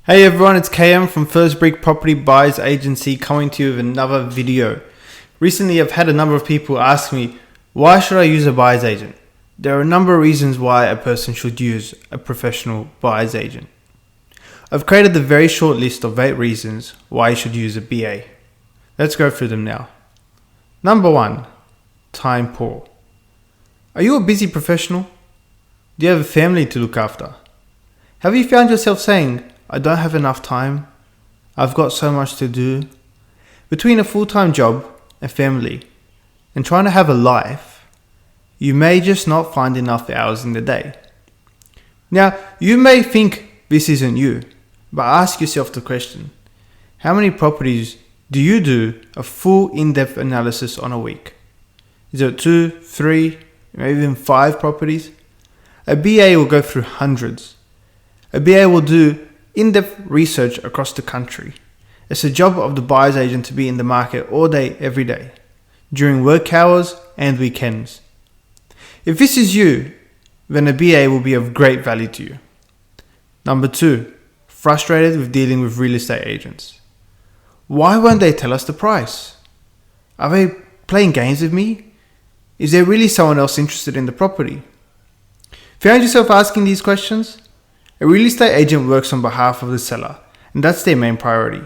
Hey everyone, it's KM from First Brick Property Buyers Agency coming to you with another video. Recently I've had a number of people ask me, why should I use a buyer's agent? There are a number of reasons why a person should use a professional buyer's agent. I've created a very short list of 8 reasons why you should use a BA. Let's go through them now. Number 1, time poor. Are you a busy professional? Do you have a family to look after? Have you found yourself saying, I don't have enough time, I've got so much to do? Between a full-time job, a family, and trying to have a life, you may just not find enough hours in the day. Now, you may think this isn't you, but ask yourself the question, how many properties do you do a full in-depth analysis on a week? Is it 2, 3, maybe even 5 properties? A BA will go through hundreds. A BA will do in-depth research across the country. It's the job of the buyer's agent to be in the market all day, every day, during work hours and weekends. If this is you, then a BA will be of great value to you. Number 2, frustrated with dealing with real estate agents. Why won't they tell us the price? Are they playing games with me? Is there really someone else interested in the property? Found yourself asking these questions? A real estate agent works on behalf of the seller, and that's their main priority.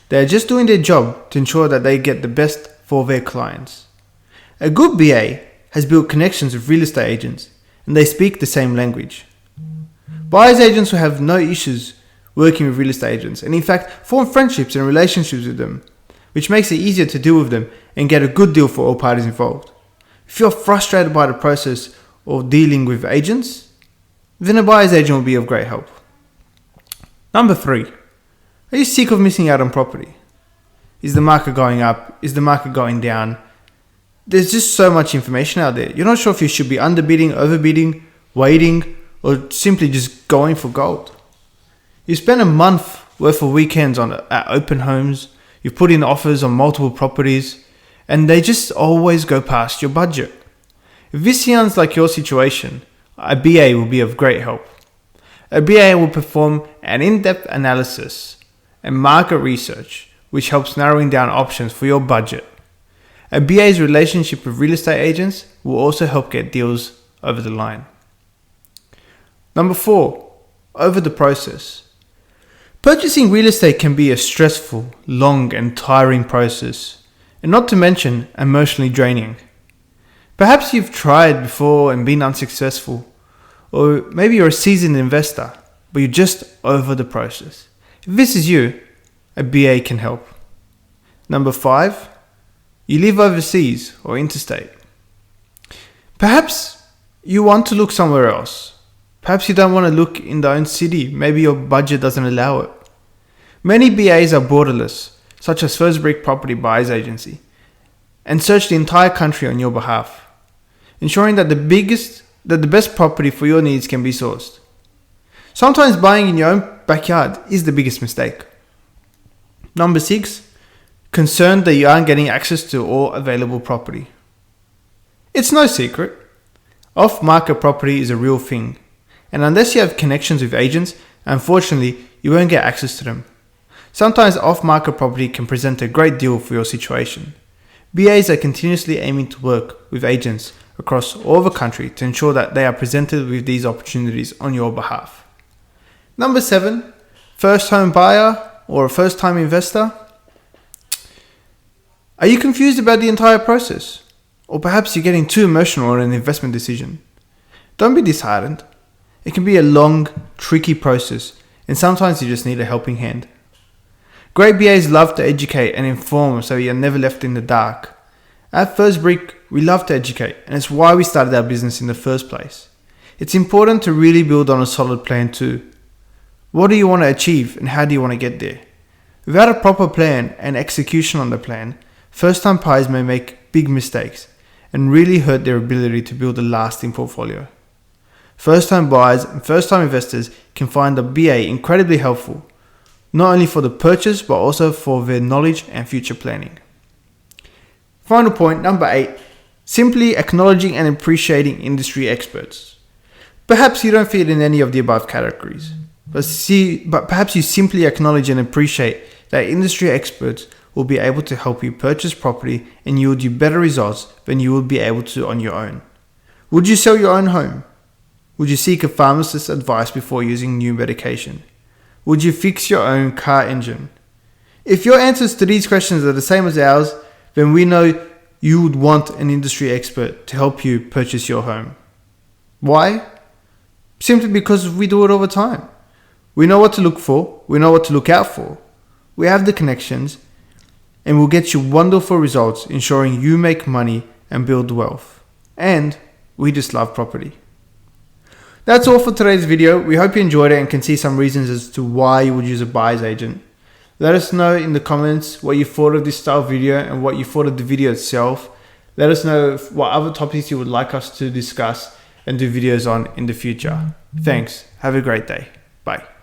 They are just doing their job to ensure that they get the best for their clients. A good BA has built connections with real estate agents, and they speak the same language. Buyers agents will have no issues working with real estate agents, and in fact form friendships and relationships with them, which makes it easier to deal with them and get a good deal for all parties involved. If you're frustrated by the process of dealing with agents, then a buyer's agent will be of great help. Number 3, are you sick of missing out on property? Is the market going up? Is the market going down? There's just so much information out there. You're not sure if you should be underbidding, overbidding, waiting, or simply just going for gold. You spend a month worth of weekends at open homes, you put in offers on multiple properties, and they just always go past your budget. If this sounds like your situation, a BA will be of great help. A BA will perform an in-depth analysis and market research, which helps narrowing down options for your budget. A BA's relationship with real estate agents will also help get deals over the line. Number 4, over the process. Purchasing real estate can be a stressful, long and tiring process, and not to mention emotionally draining. Perhaps you've tried before and been unsuccessful, or maybe you're a seasoned investor, but you're just over the process. If this is you, a BA can help. Number 5, you live overseas or interstate. Perhaps you want to look somewhere else. Perhaps you don't want to look in the own city. Maybe your budget doesn't allow it. Many BAs are borderless, such as First Brick Property Buyers Agency, and search the entire country on your behalf, ensuring that the best property for your needs can be sourced. Sometimes buying in your own backyard is the biggest mistake. Number 6, concerned that you aren't getting access to all available property. It's no secret, off-market property is a real thing, and unless you have connections with agents, unfortunately, you won't get access to them. Sometimes off-market property can present a great deal for your situation. BAs are continuously aiming to work with agents across all the country to ensure that they are presented with these opportunities on your behalf. Number 7, first home buyer or a first time investor. Are you confused about the entire process? Or perhaps you're getting too emotional on an investment decision? Don't be disheartened. It can be a long, tricky process, and sometimes you just need a helping hand. Great BAs love to educate and inform so you're never left in the dark. At First Brick, we love to educate, and it's why we started our business in the first place. It's important to really build on a solid plan too. What do you want to achieve and how do you want to get there? Without a proper plan and execution on the plan, first-time buyers may make big mistakes and really hurt their ability to build a lasting portfolio. First-time buyers and first-time investors can find the BA incredibly helpful, not only for the purchase but also for their knowledge and future planning. Final point, number 8, simply acknowledging and appreciating industry experts. Perhaps you don't fit in any of the above categories. but perhaps you simply acknowledge and appreciate that industry experts will be able to help you purchase property and you will do better results than you would be able to on your own. Would you sell your own home? Would you seek a pharmacist's advice before using new medication? Would you fix your own car engine? If your answers to these questions are the same as ours, then we know you would want an industry expert to help you purchase your home. Why? Simply because we do it all the time. We know what to look for, we know what to look out for. We have the connections, and we'll get you wonderful results, ensuring you make money and build wealth. And we just love property. That's all for today's video. We hope you enjoyed it and can see some reasons as to why you would use a buyer's agent. Let us know in the comments what you thought of this style video and what you thought of the video itself. Let us know what other topics you would like us to discuss and do videos on in the future. Thanks. Have a great day. Bye.